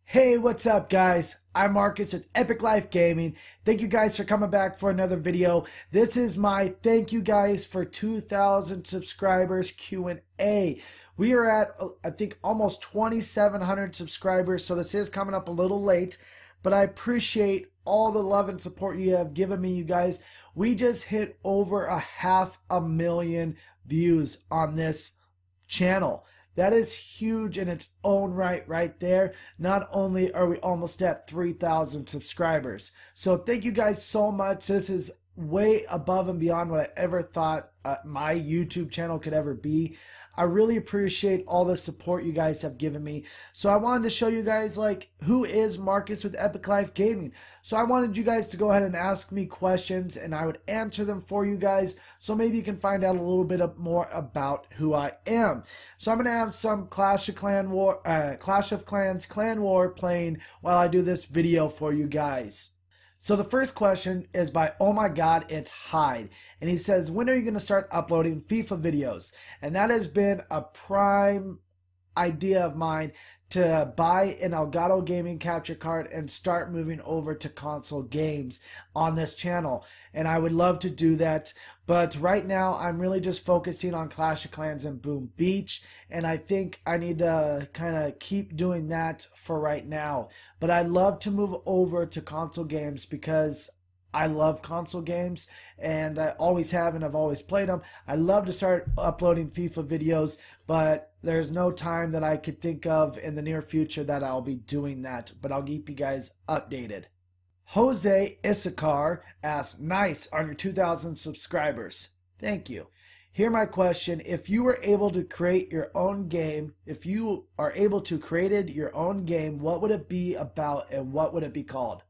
Hey, what's up guys? I'm Marcus with Epic Life Gaming. Thank you guys for coming back for another video. This is my thank you guys for 2,000 subscribers Q&A. We are at, I think, almost 2,700 subscribers, so this is coming up a little late, but I appreciate all the love and support you have given me, you guys. We just hit over 500,000 views on this channel. That is huge in its own right there. Not only are we almost at 3,000 subscribers. So thank you guys so much. This is way above and beyond what I ever thought my YouTube channel could ever be. I really appreciate all the support you guys have given me. So I wanted to show you guys, like, who is Marcus with Epic Life Gaming. So I wanted you guys to go ahead and ask me questions and I would answer them for you guys. So maybe you can find out a little bit more about who I am. So I'm going to have some Clash of Clans Clan War playing while I do this video for you guys. So the first question is by Oh My God, It's Hyde. And he says, when are you going to start uploading FIFA videos? And that has been a prime idea of mine to buy an Elgato gaming capture card and start moving over to console games on this channel. And I would love to do that. But right now I'm really just focusing on Clash of Clans and Boom Beach. And I think I need to kind of keep doing that for right now. But I'd love to move over to console games because I love console games and I always have, and I've always played them. I love to start uploading FIFA videos, but there's no time that I could think of in the near future that I'll be doing that, but I'll keep you guys updated. Jose Issachar asks, nice on your 2,000 subscribers. Thank you. Here my question, if you were able to create your own game, what would it be about and what would it be called?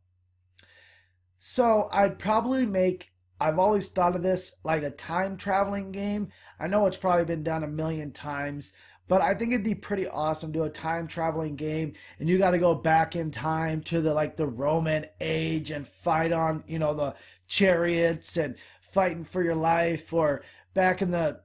So I'd probably make, I've always thought of this like a time traveling game. I know it's probably been done 1,000,000 times, but I think it'd be pretty awesome to do a time traveling game and you got to go back in time to the Roman age and fight on, you know, the chariots and fighting for your life, or back in the,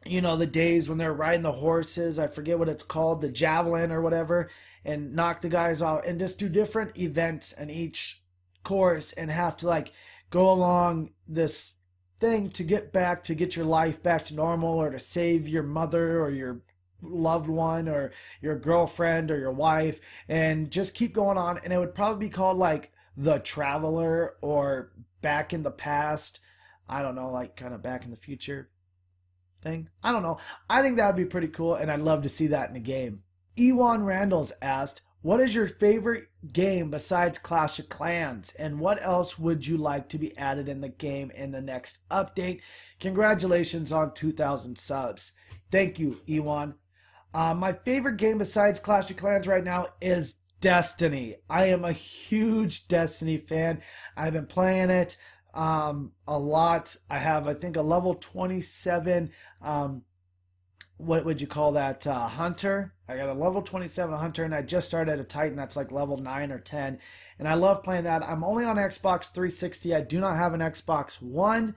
you know, the days when they're riding the horses, I forget what it's called, the javelin or whatever, and knock the guys off and just do different events in each course and have to go along this thing to get your life back to normal, or to save your mother or your loved one or your girlfriend or your wife, and just keep going on. And it would probably be called The Traveler or Back in the Past. I don't know, kind of Back in the Future thing. I don't know. I think that would be pretty cool and I'd love to see that in a game. Ewan Randall's asked, what is your favorite game besides Clash of Clans? And what else would you like to be added in the game in the next update? Congratulations on 2,000 subs. Thank you, Ewan. My favorite game besides Clash of Clans right now is Destiny. I am a huge Destiny fan. I've been playing it a lot. I have, I think, a level 27 what would you call that, hunter. I got a level 27 hunter and I just started a titan that's like level 9 or 10, and I love playing that. I'm only on Xbox 360. I do not have an Xbox One,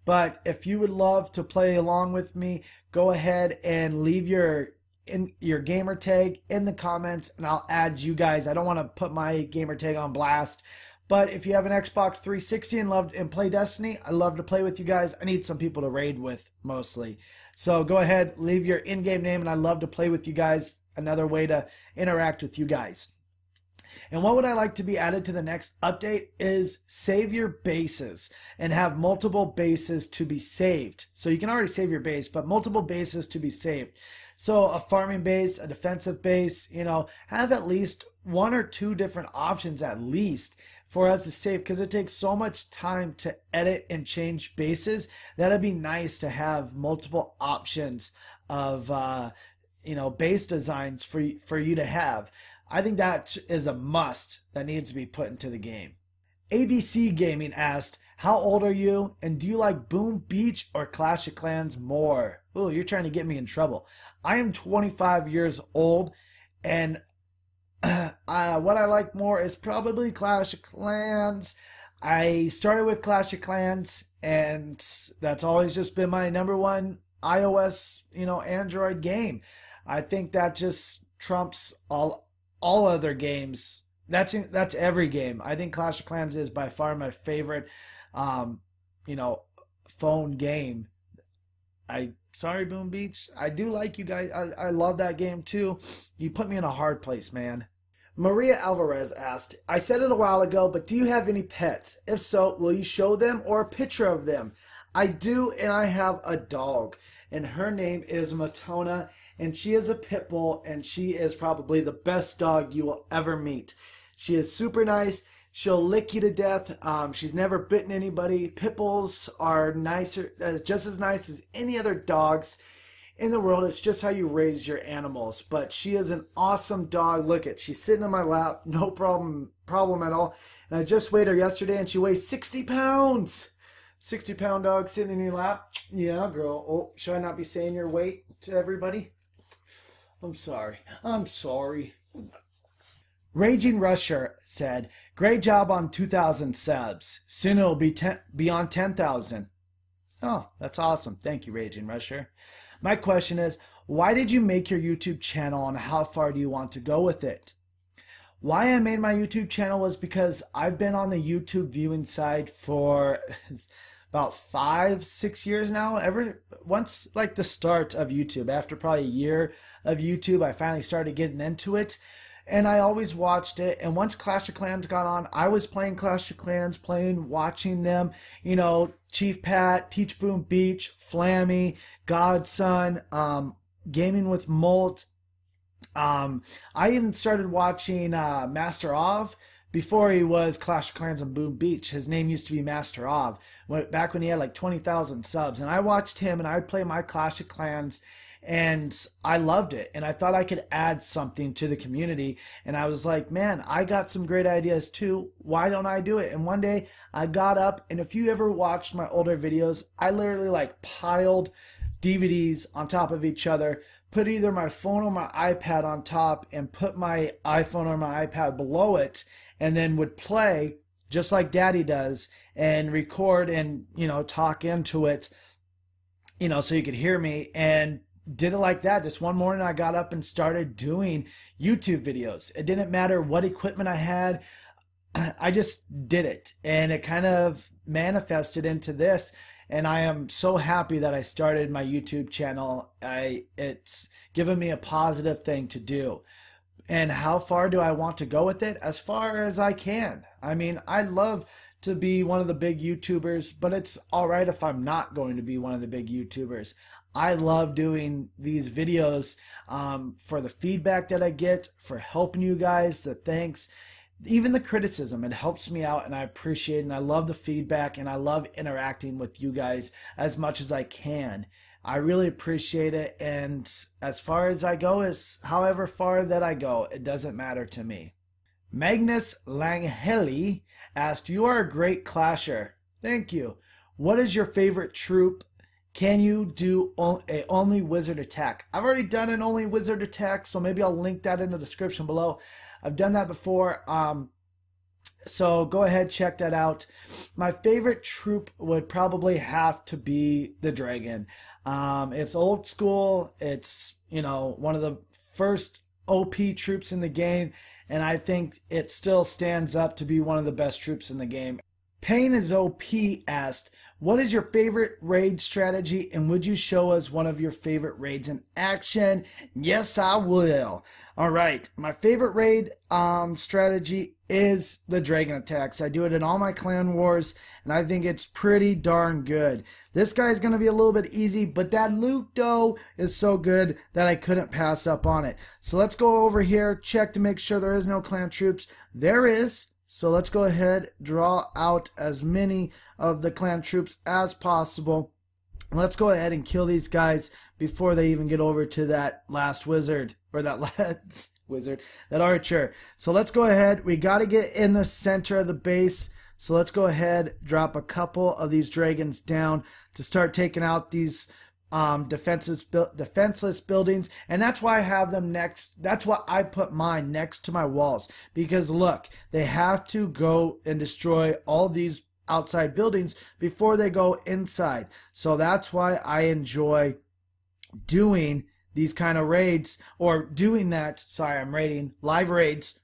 but if you would love to play along with me, go ahead and leave your gamer tag in the comments and I'll add you guys. I don't want to put my gamer tag on blast, but if you have an Xbox 360 and play Destiny, I love to play with you guys. I need some people to raid with mostly. So go ahead, leave your in-game name, and I love to play with you guys. Another way to interact with you guys. And what would I like to be added to the next update is save your bases and have multiple bases to be saved. So you can already save your base, but multiple bases to be saved. So a farming base, a defensive base, you know, have at least 1 or 2 different options at least for us to save, because it takes so much time to edit and change bases that it'd be nice to have multiple options of you know, base designs for you to have. I think that is a must that needs to be put into the game. ABC Gaming asked, how old are you and do you like Boom Beach or Clash of Clans more? Ooh, you're trying to get me in trouble. I am 25 years old and what I like more is probably Clash of Clans. I started with Clash of Clans, and that's always just been my #1 iOS, Android game. I think that just trumps all other games. That's every game. I think Clash of Clans is by far my favorite, phone game. Sorry, Boom Beach. I do like you guys. I love that game too. You put me in a hard place, man. Maria Alvarez asked, I said it a while ago, but do you have any pets? If so, will you show them or a picture of them? I do, and I have a dog, and her name is Matona, and she is a pit bull, and she is probably the best dog you will ever meet. She is super nice. She'll lick you to death. She's never bitten anybody. Pit bulls are nicer, just as nice as any other dogs in the world. It's just how you raise your animals. But she is an awesome dog. Look at, she's sitting on my lap, no problem at all. And I just weighed her yesterday, and she weighs 60 pounds. 60-pound dog sitting in your lap. Yeah, girl. Oh, should I not be saying your weight to everybody? I'm sorry. Raging Rusher said, great job on 2,000 subs. Soon it'll be on 10,000. Oh, that's awesome. Thank you, Raging Rusher. My question is, why did you make your YouTube channel, and how far do you want to go with it? Why I made my YouTube channel was because I've been on the YouTube viewing side for about 5-6 years now. Once like the start of YouTube, after probably a year of YouTube, I finally started getting into it. And I always watched it. And once Clash of Clans got on, I was playing Clash of Clans, watching them. Chief Pat, Teach Boom Beach, Flammy, Godson, Gaming with Molt. I even started watching Master Ov before he was Clash of Clans and Boom Beach. His name used to be Master Ov, back when he had like 20,000 subs. And I watched him, and I would play my Clash of Clans, and I loved it. And I thought I could add something to the community. And I was like, man, I got some great ideas too. Why don't I do it? And one day I got up, and if you ever watched my older videos, I literally like piled DVDs on top of each other, put either my phone or my iPad on top, and put my iPhone or my iPad below it, and then would play just like Daddy does, and record and, talk into it, so you could hear me, and did it like that. Just one morning I got up and started doing YouTube videos. It didn't matter what equipment I had. I just did it, and it kind of manifested into this. And I am so happy that I started my YouTube channel. It's given me a positive thing to do. And how far do I want to go with it? As far as I can. I mean, I love to be one of the big YouTubers, but it's all right if I'm not going to be one of the big YouTubers. I love doing these videos for the feedback that I get, for helping you guys, the thanks, even the criticism. It helps me out, and I appreciate it, and I love the feedback, and I love interacting with you guys as much as I can. I really appreciate it, and as far as I go is however far that I go. It doesn't matter to me. Magnus Langheli asked, you are a great clasher. Thank you. What is your favorite troop? Can you do a only wizard attack? I've already done an only wizard attack, so maybe I'll link that in the description below. I've done that before, so go ahead, check that out. My favorite troop would probably have to be the dragon. It's old school. It's, one of the first OP troops in the game, and I think it still stands up to be one of the best troops in the game. Pain is OP asked, what is your favorite raid strategy, and would you show us one of your favorite raids in action? Yes, I will. All right, my favorite raid strategy is the dragon attacks. I do it in all my clan wars, and I think it's pretty darn good. This guy's going to be a little bit easy, but that loot though is so good that I couldn't pass up on it. So let's go over here, check to make sure there is no clan troops. There is. So let's go ahead, draw out as many of the clan troops as possible. Let's go ahead and kill these guys before they even get over to that last wizard, or that last wizard, that archer. So let's go ahead. We got to get in the center of the base. So let's go ahead, drop a couple of these dragons down to start taking out these defenseless buildings, and that's why I have them next. That's why I put mine next to my walls, because look, they have to go and destroy all these outside buildings before they go inside. So that's why I enjoy doing these kind of raids, or doing that. Sorry, I'm raiding live raids.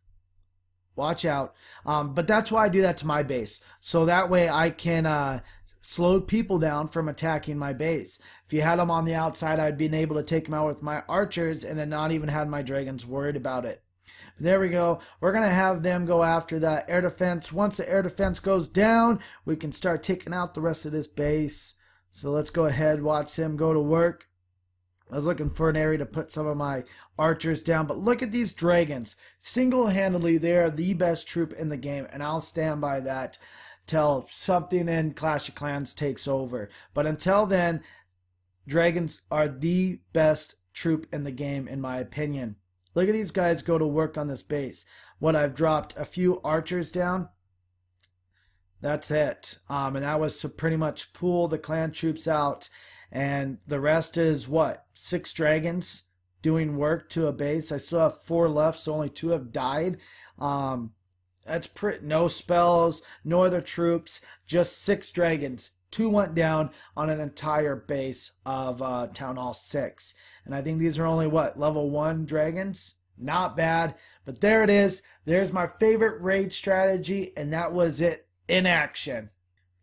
Watch out. But that's why I do that to my base, so that way I can slow people down from attacking my base. If you had them on the outside, I'd been able to take them out with my archers and then not even had my dragons worried about it. There we go. We're going to have them go after that air defense. Once the air defense goes down, we can start taking out the rest of this base. So let's go ahead, watch them go to work. I was looking for an area to put some of my archers down, but look at these dragons. Single-handedly, they are the best troop in the game, and I'll stand by that till something in Clash of Clans takes over. But until then, dragons are the best troop in the game, in my opinion. Look at these guys go to work on this base. What, I've dropped a few archers down. That's it. And that was to pretty much pull the clan troops out. And the rest is what? 6 dragons doing work to a base. I still have 4 left, so only 2 have died. That's pretty, no spells, no other troops, just 6 dragons. 2 went down on an entire base of Town Hall 6. And I think these are only, what, level 1 dragons? Not bad, but there it is. There's my favorite raid strategy, and that was it in action.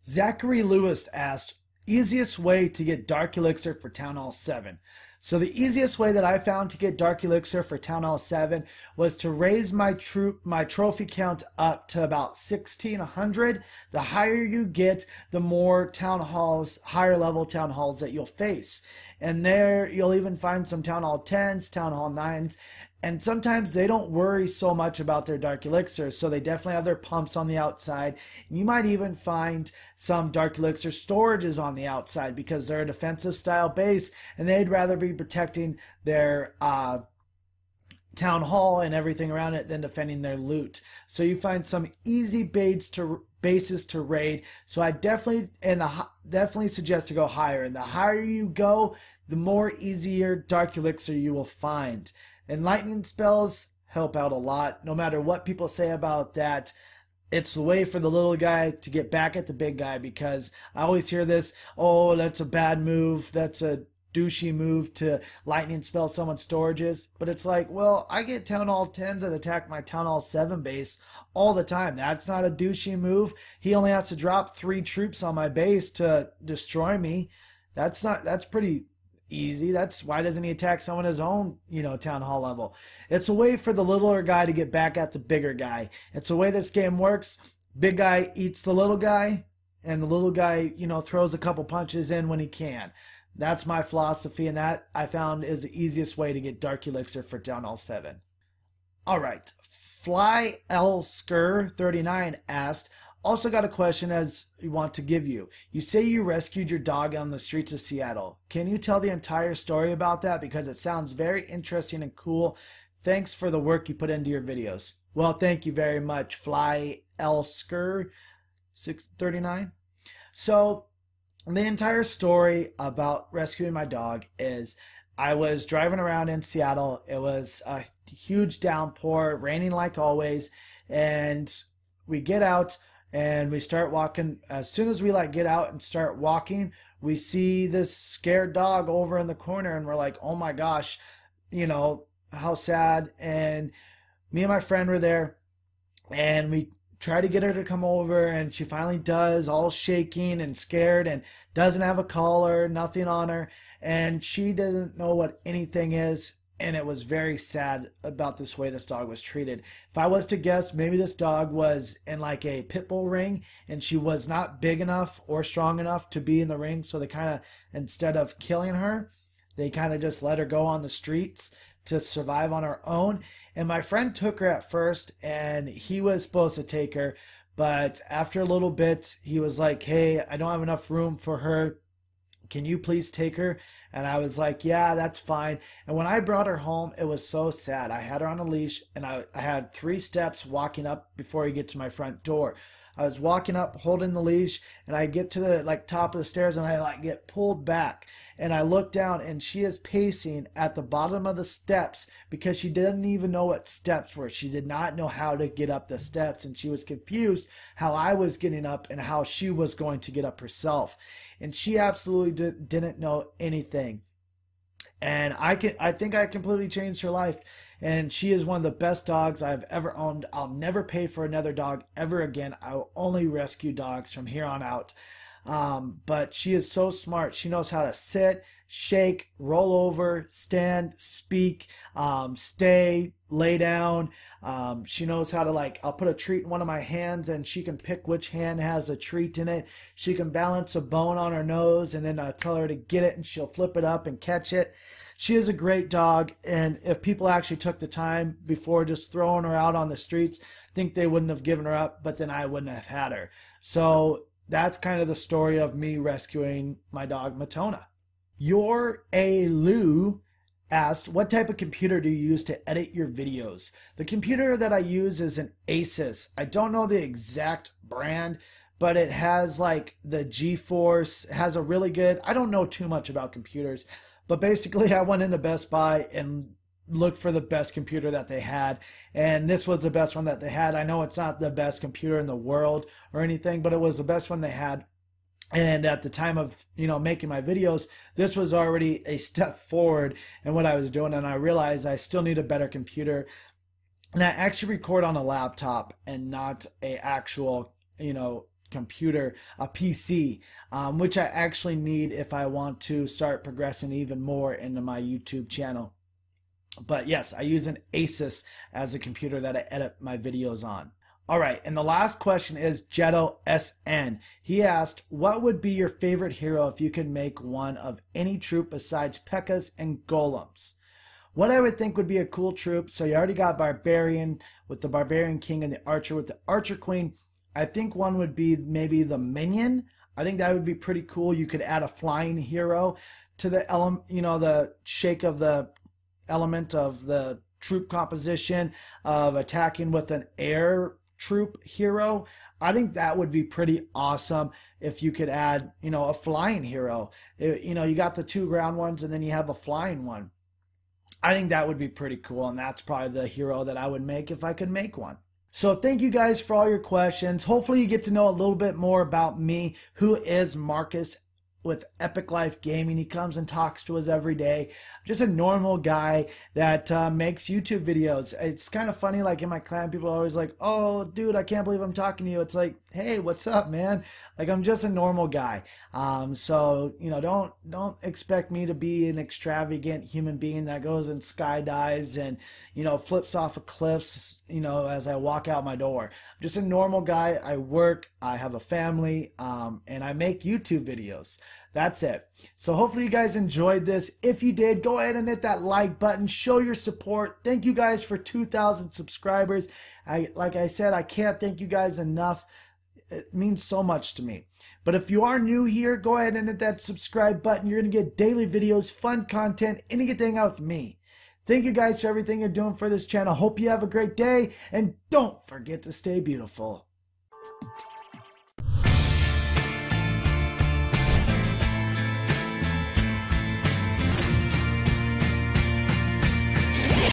Zachary Lewis asked, easiest way to get Dark Elixir for Town Hall 7. So the easiest way that I found to get Dark Elixir for Town Hall 7 was to raise my trophy count up to about 1,600. The higher you get, the more town halls, higher level town halls that you'll face. And there you'll even find some Town Hall 10s, Town Hall 9s, and sometimes they don't worry so much about their Dark Elixir, so they definitely have their pumps on the outside. And you might even find some Dark Elixir storages on the outside because they're a defensive style base and they'd rather be protecting their town hall and everything around it than defending their loot. So you find some easy bases to raid. So I definitely suggest to go higher. And the higher you go, the more easier Dark Elixir you will find. And lightning spells help out a lot. No matter what people say about that, it's the way for the little guy to get back at the big guy, because I always hear this, oh, that's a bad move, that's a douchey move to lightning spell someone's storages. But it's like, well, I get Town Hall 10s that attack my Town Hall 7 base all the time. That's not a douchey move. He only has to drop 3 troops on my base to destroy me. That's pretty easy. That's why doesn't he attack someone his own, town hall level? It's a way for the littler guy to get back at the bigger guy. It's the way this game works. Big guy eats the little guy, and the little guy, throws a couple punches in when he can. That's my philosophy, and that I found is the easiest way to get Dark Elixir for Town Hall 7. Alright, Fly L Skur 39 asked, also got a question as you want to give you. You say you rescued your dog on the streets of Seattle. Can you tell the entire story about that? Because it sounds very interesting and cool. Thanks for the work you put into your videos. Well, thank you very much, Fly L Skur 639. So, the entire story about rescuing my dog is I was driving around in Seattle. It was a huge downpour, raining like always, and we get out and we start walking. As soon as we get out and start walking, we see this scared dog over in the corner, and we're like, oh my gosh, how sad. And me and my friend were there, and we try to get her to come over, and she finally does, all shaking and scared, and doesn't have a collar, nothing on her, and she doesn't know what anything is. And it was very sad about this way this dog was treated. If I was to guess, maybe this dog was in a pit bull ring, and she was not big enough or strong enough to be in the ring. So they kind of, instead of killing her, they kind of just let her go on the streets to survive on her own. And my friend took her at first, and he was supposed to take her. But after a little bit, he was like, hey, I don't have enough room for her. Can you please take her? And I was like, yeah, that's fine. And when I brought her home, it was so sad. I had her on a leash, and I had 3 steps walking up before you get to my front door. I was walking up holding the leash, and I get to the like top of the stairs, and I like get pulled back, and I look down, and she is pacing at the bottom of the steps because she didn't even know what steps were. She did not know how to get up the steps, and she was confused how I was getting up and how she was going to get up herself, and she absolutely didn't know anything. And I think I completely changed her life. And she is one of the best dogs I've ever owned. I'll never pay for another dog ever again. I will only rescue dogs from here on out. But she is so smart. She knows how to sit, shake, roll over, stand, speak, stay, lay down. She knows how to, like, I'll put a treat in one of my hands and she can pick which hand has a treat in it. She can balance a bone on her nose, and then I tell her to get it and she'll flip it up and catch it. She is a great dog, and if people actually took the time before just throwing her out on the streets, I think they wouldn't have given her up, but then I wouldn't have had her. So that's kind of the story of me rescuing my dog Matona. Your A. Lou asked, what type of computer do you use to edit your videos? The computer that I use is an Asus. I don't know the exact brand, but it has like the GeForce, has a really good, I don't know too much about computers, but basically I went into Best Buy and looked for the best computer that they had, and this was the best one that they had. I know it's not the best computer in the world or anything, but it was the best one they had. And at the time of, making my videos, this was already a step forward in what I was doing, and I realized I still need a better computer. And I actually record on a laptop and not a actual, computer, a PC, which I actually need if I want to start progressing even more into my YouTube channel. But yes, I use an Asus as a computer that I edit my videos on. All right, and the last question is Jetto SN. He asked, what would be your favorite hero if you could make one of any troop besides P.E.K.K.As and Golems? What I would think would be a cool troop, so you already got Barbarian with the Barbarian King and the Archer with the Archer Queen. I think one would be maybe the Minion. I think that would be pretty cool. You could add a flying hero to the element, the shake of the element of the troop composition of attacking with an air troop hero. I think that would be pretty awesome if you could add, a flying hero. You got the 2 ground ones and then you have a flying one. I think that would be pretty cool, and that's probably the hero that I would make if I could make one. So thank you guys for all your questions. Hopefully you get to know a little bit more about me. Who is Marcus with Epic Life Gaming? He comes and talks to us every day. I'm just a normal guy that makes YouTube videos. It's kind of funny, like in my clan, people are always like, oh dude, I can't believe I'm talking to you. It's like, hey, what's up, man? Like, I'm just a normal guy. So don't expect me to be an extravagant human being that goes and skydives and flips off of cliffs as I walk out my door. I'm just a normal guy. I work, I have a family, and I make YouTube videos. That's it. So hopefully you guys enjoyed this. If you did, go ahead and hit that like button. Show your support. Thank you guys for 2,000 subscribers. Like I said, I can't thank you guys enough. It means so much to me. But if you are new here, go ahead and hit that subscribe button. You're going to get daily videos, fun content, and you get to hang out with me. Thank you guys for everything you're doing for this channel. Hope you have a great day, and don't forget to stay beautiful.